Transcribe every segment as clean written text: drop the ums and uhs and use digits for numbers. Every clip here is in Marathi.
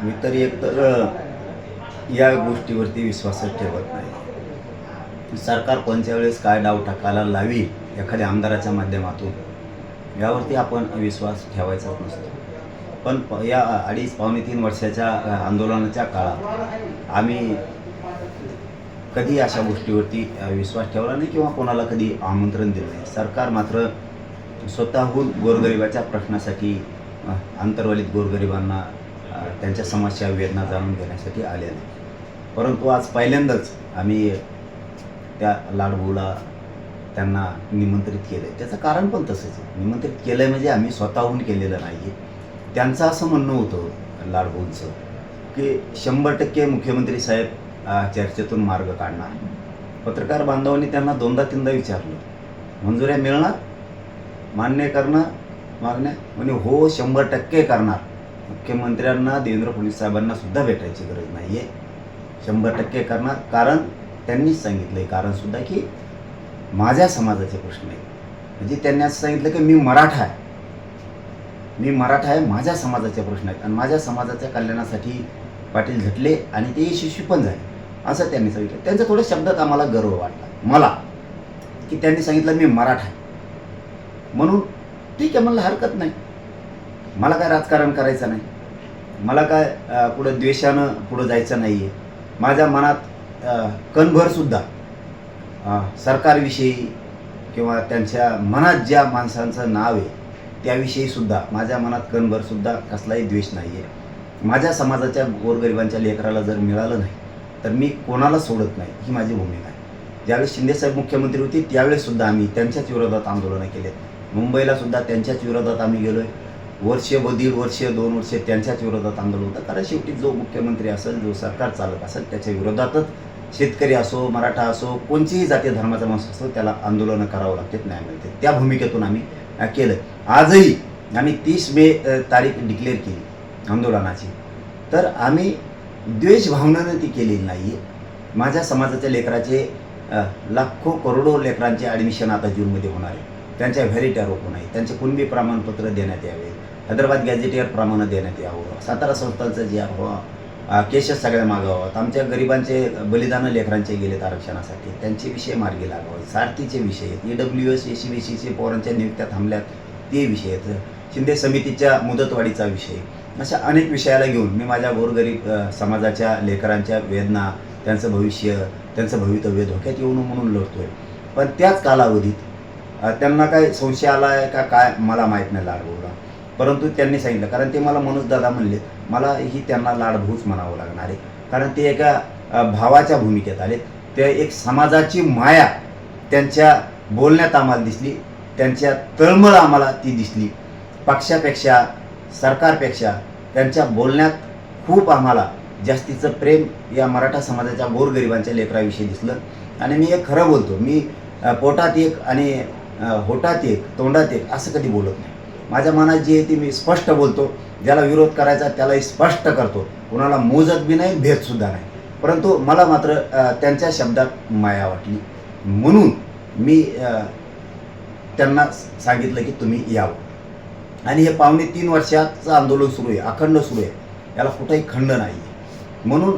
मी तरी एकतर या गोष्टीवरती विश्वासच ठेवत नाही. सरकार कोणत्या वेळेस काय डाव टाकायला लावी एखाद्या आमदाराच्या माध्यमातून यावरती आपण विश्वास ठेवायचाच नसतो. पण या अडीच पावणे 3 वर्षाच्या आंदोलनाच्या काळात आम्ही कधी अशा गोष्टीवरती विश्वास ठेवला नाही किंवा कोणाला कधी आमंत्रण दिलं नाही. सरकार मात्र स्वतःहून गोरगरिबाच्या प्रश्नासाठी अंतर्वलित गोरगरिबांना त्यांच्या समस्या वेदना जाणून घेण्यासाठी आले नाही. परंतु आज पहिल्यांदाच आम्ही त्या लाडभूला त्यांना निमंत्रित केलं आहे. त्याचं कारण पण तसंच आहे. निमंत्रित केलं आहे म्हणजे आम्ही स्वतःहून केलेलं नाही आहे. त्यांचं असं म्हणणं होतं लाडभूंचं की 100% मुख्यमंत्री साहेब चर्चेतून मार्ग काढणार. पत्रकार बांधवांनी त्यांना 2दा-3दा विचारलं, मंजुऱ्या मिळणार, मान्य करणार मागण्या? म्हणे हो 100% करणार. मुख्यमंत्र्यांना देवेंद्र फडणवीस साहेबांना सुद्धा भेटायची गरज नाही आहे, 100% करणार. कारण त्यांनीच सांगितलं आहे कारणसुद्धा की माझ्या समाजाचे प्रश्न आहेत. म्हणजे त्यांनी असं सांगितलं की मी मराठा आहे, माझ्या समाजाचे प्रश्न आहेत आणि माझ्या समाजाच्या कल्याणासाठी पाटील झटले आणि ते यशस्वी पण झाले असं त्यांनी सांगितलं. त्यांच्या थोड्या शब्दात आम्हाला गर्व वाटला मला की त्यांनी सांगितलं मी मराठा आहे म्हणून. ठीक आहे, मला हरकत नाही. मला काय राजकारण करायचं नाही, मला काय पुढं द्वेषानं पुढं जायचं नाही आहे. माझ्या मनात कणभरसुद्धा सरकारविषयी किंवा त्यांच्या मनात ज्या माणसांचं नाव आहे त्याविषयीसुद्धा माझ्या मनात कणभरसुद्धा कसलाही द्वेष नाही आहे. माझ्या समाजाच्या गोरगरिबांच्या लेकराला जर मिळालं नाही तर मी कोणाला सोडत नाही, ही माझी भूमिका आहे. ज्यावेळेस शिंदेसाहेब मुख्यमंत्री होते त्यावेळेससुद्धा आम्ही त्यांच्याच विरोधात आंदोलनं केलेत. मुंबईलासुद्धा त्यांच्याच विरोधात आम्ही गेलो आहे. वर्ष 1.5 वर्ष 2 वर्ष त्यांच्याच विरोधात आंदोलन होतं. कारण शेवटी जो मुख्यमंत्री असेल, जो सरकार चालक असेल त्याच्या विरोधातच शेतकरी असो, मराठा असो, कोणतीही जाती धर्माचा माणूस असो त्याला आंदोलनं करावं लागते, न्याय मिळते. त्या भूमिकेतून आम्ही केलं. आजही आम्ही 30 मे तारीख डिक्लेअर केली आंदोलनाची. तर आम्ही द्वेष भावनेनं ती केलेली नाही आहे. माझ्या समाजाच्या लेकराचे लाखो करोडो लेकरांचे ॲडमिशन आता जूनमध्ये होणार आहे. त्यांच्या व्हॅलिटी रोखून आहे, त्यांचे कुणबी प्रमाणपत्र देण्यात यावे, हैदराबाद गॅझेटियर प्रमाणे देण्यात यावं, सातारा संस्थांचं जे केसेस सगळ्या मागावात, आमच्या गरिबांचे बलिदानं लेकरांचे गेलेत आरक्षणासाठी त्यांचे विषय मार्गी लागावे, सारथीचे विषय आहेत, EWS SC-BCचे पोरांच्या नियुक्त्या थांबल्यात ते विषय आहेत, शिंदे समितीच्या मुदतवाढीचा विषय, अशा अनेक विषयाला घेऊन मी माझ्या गोरगरीब समाजाच्या लेकरांच्या वेदना, त्यांचं भविष्य, त्यांचं भवितव्य धोक्यात येऊ नये म्हणून लढतोय. पण त्याच कालावधीत त्यांना काय संशय आला आहे का काय मला माहीत नाही लाडभूला. परंतु त्यांनी सांगितलं, कारण ते मला मनोज दादा म्हणले, मला ही त्यांना लाडभूच म्हणावं लागणार आहे. कारण ते एका भावाच्या भूमिकेत आले. ते एक समाजाची माया त्यांच्या बोलण्यात आम्हाला दिसली, त्यांच्या तळमळ आम्हाला ती दिसली. पक्षापेक्षा सरकारपेक्षा त्यांच्या बोलण्यात खूप आम्हाला जास्तीचं प्रेम या मराठा समाजाच्या गोरगरिबांच्या लेकराविषयी दिसलं. आणि मी एक खरं बोलतो, मी पोटात एक आणि होटात एक तोंडात एक असं कधी बोलत नाही. माझ्या मनात जे आहे ते मी स्पष्ट बोलतो. ज्याला विरोध करायचा त्यालाही स्पष्ट करतो, कोणाला मोजत बी नाही, भेदसुद्धा नाही. परंतु मला मात्र त्यांच्या शब्दात माया वाटली म्हणून मी त्यांना सांगितलं की तुम्ही यावं. आणि हे पावणे 3 वर्षाचं आंदोलन सुरू आहे, अखंड सुरू आहे, याला कुठंही खंड नाही आहे. म्हणून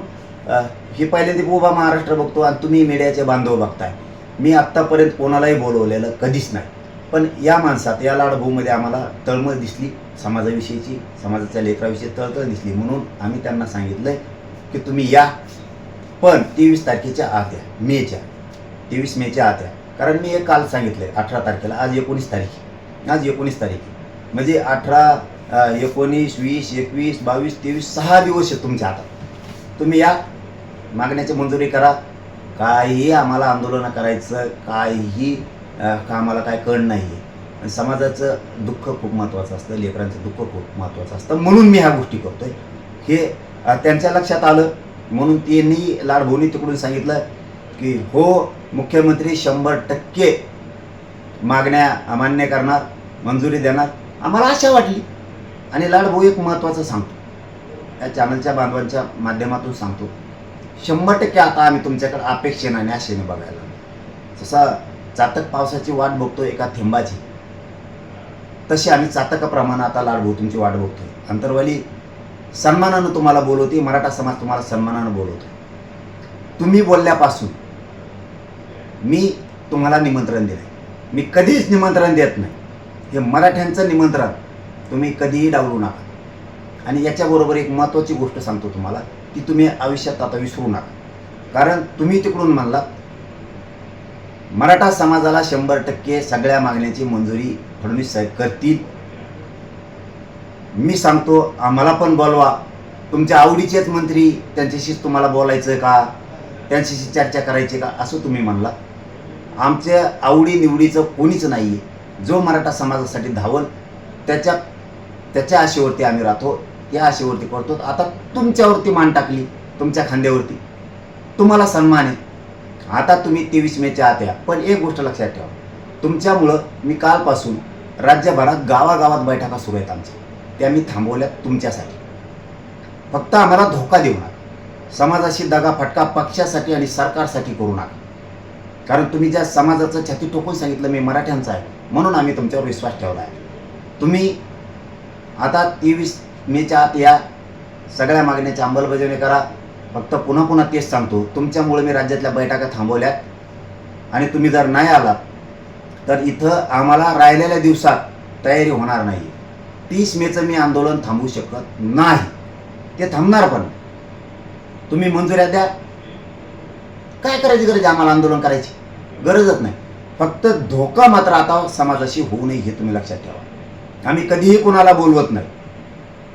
हे पहिल्यांदा उभा महाराष्ट्र बघतो आणि तुम्ही मीडियाचे बांधव बघताय. मी आत्तापर्यंत कोणालाही बोलवलेलं कधीच नाही. पण या माणसात, या लाडभूमध्ये आम्हाला तळमळ दिसली समाजाविषयीची, समाजाच्या लेकराविषयी तळतळ दिसली. म्हणून आम्ही त्यांना सांगितलं की तुम्ही या, पण 23 तारखेच्या आत या, 23 मेच्या आत या. कारण मी एक काल सांगितलं आहे 18 तारखेला, आज 19 तारीख, आज 19 तारीख म्हणजे 18, 19, 20, 21, 22, 23 6 दिवस आहेत तुमच्या हातात. तुम्ही या, मागण्याची मंजुरी करा. काहीही आम्हाला आंदोलनं करायचं काहीही आम्हाला काय कळ नाही आहे. समाजाचं दुःख खूप महत्त्वाचं असतं, लेकरांचं दुःख खूप महत्त्वाचं असतं, म्हणून मी ह्या गोष्टी करतोय. हे त्यांच्या लक्षात आलं म्हणून त्यांनी लाडभूनी तिकडून सांगितलं की हो मुख्यमंत्री 100% मागण्या मान्य करणार, मंजुरी देणार. आम्हाला आशा वाटली. आणि लाडभाऊ एक महत्त्वाचं सांगतो, या चॅनलच्या बांधवांच्या माध्यमातून सांगतो, 100% आता आम्ही तुमच्याकडे अपेक्षेने आणि आशेने बघायला. जसा चातक पावसाची वाट बघतो एका थेंबाची, तशी आम्ही चातकाप्रमाणे आता लाडभाऊ तुमची वाट बघतोय. अंतरवाली सन्मानानं तुम्हाला बोलवते, मराठा समाज तुम्हाला सन्मानानं बोलवतो. तुम्ही बोलल्यापासून मी तुम्हाला निमंत्रण दिलं. मी कधीच निमंत्रण देत नाही. हे मराठ्यांचं निमंत्रण तुम्ही कधीही डावलू नका. आणि याच्याबरोबर एक महत्त्वाची गोष्ट सांगतो तुम्हाला, की तुम्ही आयुष्यात आता विसरू नका. कारण तुम्ही तिकडून म्हणलात मराठा समाजाला 100% सगळ्या मागण्याची मंजुरी फडणवीस साहेब करतील. मी सांगतो आम्हाला पण बोलवा. तुमच्या आवडीचेच मंत्री, त्यांच्याशीच तुम्हाला बोलायचं का, त्यांच्याशी चर्चा करायची का, असं तुम्ही म्हणला. आमच्या आवडीनिवडीचं कोणीच नाही आहे. जो मराठा समाजासाठी धावल त्याच्या आशेवरती आम्ही राहतो, त्या आशेवरती करतो. आता तुमच्यावरती मान टाकली, तुमच्या खांद्यावरती, तुम्हाला सन्मान आहे. आता तुम्ही 23 मेच्या आत या. पण एक गोष्ट लक्षात ठेवा, तुमच्यामुळं मी कालपासून राज्यभरात गावागावात बैठका सुरू आहेत आमच्या, त्या मी थांबवल्या तुमच्यासाठी. फक्त आम्हाला धोका देऊ नका. समाजाशी दगा फटका पक्षासाठी आणि सरकारसाठी करू नका. कारण तुम्ही ज्या समाजाचं छाती ठोकून सांगितलं मी मराठ्यांचा आहे, म्हणून आम्ही तुमच्यावर विश्वास ठेवला आहे. तुम्ही आता 23 मेच्या आत या, सगळ्या मागण्याची अंमलबजावणी करा. फक्त पुन्हा पुन्हा तेच सांगतो, तुमच्यामुळे मी राज्यातल्या बैठका थांबवल्या. आणि तुम्ही जर नाही आलात तर इथं आम्हाला राहिलेल्या दिवसात तयारी होणार नाही. 30 मेचं मी आंदोलन थांबवू शकत नाही, ते थांबणार पण. तुम्ही मंजुऱ्या द्या. काय करायची गरज, आम्हाला आंदोलन करायची गरजच नाही. फक्त धोका मात्र आता समाजाशी होऊ नये हे तुम्ही लक्षात ठेवा. आम्ही कधीही कोणाला बोलवत नाही.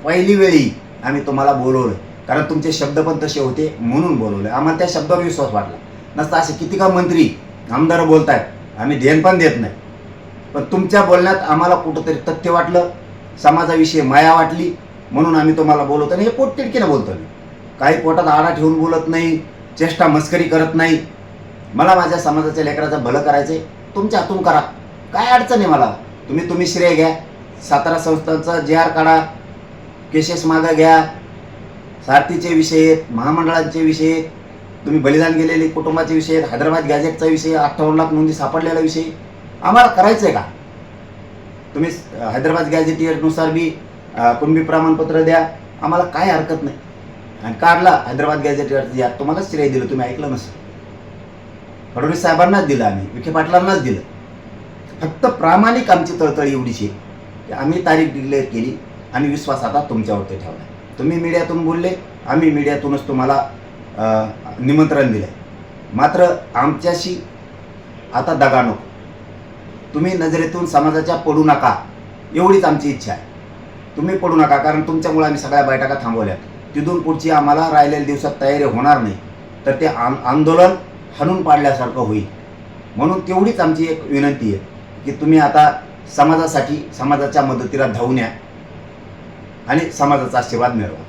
पहिली वेळी आम्ही तुम्हाला बोलवलं, कारण तुमचे शब्द पण तसे होते म्हणून बोलवले. आम्हाला त्या शब्दावर विश्वास वाटला नसता. असे किती का मंत्री आमदार बोलतायत, आम्ही ध्यान पण देत नाही. पण तुमच्या बोलण्यात आम्हाला कुठंतरी तथ्य वाटलं, समाजाविषयी माया वाटली, म्हणून आम्ही तुम्हाला बोलवतो. आणि हे पोटतिडकीनं बोलतो मी. काही पोटात आडा ठेवून बोलत नाही, चेष्टा मस्करी करत नाही. मला माझ्या समाजाच्या लेकराचं भलं करायचं आहे, तुमच्या हातून करा, काय अडचण आहे मला. तुम्ही श्रेय घ्या. सातारा संस्थांचा JR काढा, केसेस मागं घ्या, सारथीचे विषय आहेत, महामंडळांचे विषय आहेत, तुम्ही बलिदान गेलेले कुटुंबाचे विषय आहेत, हैदराबाद गॅझेटचा विषय, 58 लाख नोंदी सापडलेला विषय. आम्हाला करायचं आहे का. तुम्ही हैदराबाद गॅझेटियरनुसार बी कुणबी प्रमाणपत्र द्या, आम्हाला काय हरकत नाही. आणि काढला हैदराबाद गॅझेटियर, तुम्हालाच श्रेय दिलं, तुम्ही ऐकलं नसेल. फडणवीस साहेबांनाच दिलं, आम्ही विखे पाटलांनाच दिलं. फक्त प्रामाणिक आमची तळतळ एवढीच आहे की आम्ही तारीख डिक्लेअर केली आणि विश्वास आता तुमच्यावरती ठेवला. तुम्ही मीडियातून बोलले, आम्ही मीडियातूनच तुम्हाला निमंत्रण दिलं. मात्र आमच्याशी आता दगा नको. तुम्ही नजरेतून समाजाच्या पडू नका, एवढीच आमची इच्छा आहे. तुम्ही पडू नका, कारण तुमच्यामुळे आम्ही सगळ्या बैठका थांबवल्या. तिथून पुढची आम्हाला राहिलेल्या दिवसात तयारी होणार नाही, तर ते आंदोलन हाणून पाडल्यासारखं होईल. म्हणून तेवढीच आमची एक विनंती आहे की तुम्ही आता समाजासाठी समाजाच्या मदतीला धावून या आणि समाजाचा आशीर्वाद मिळवा.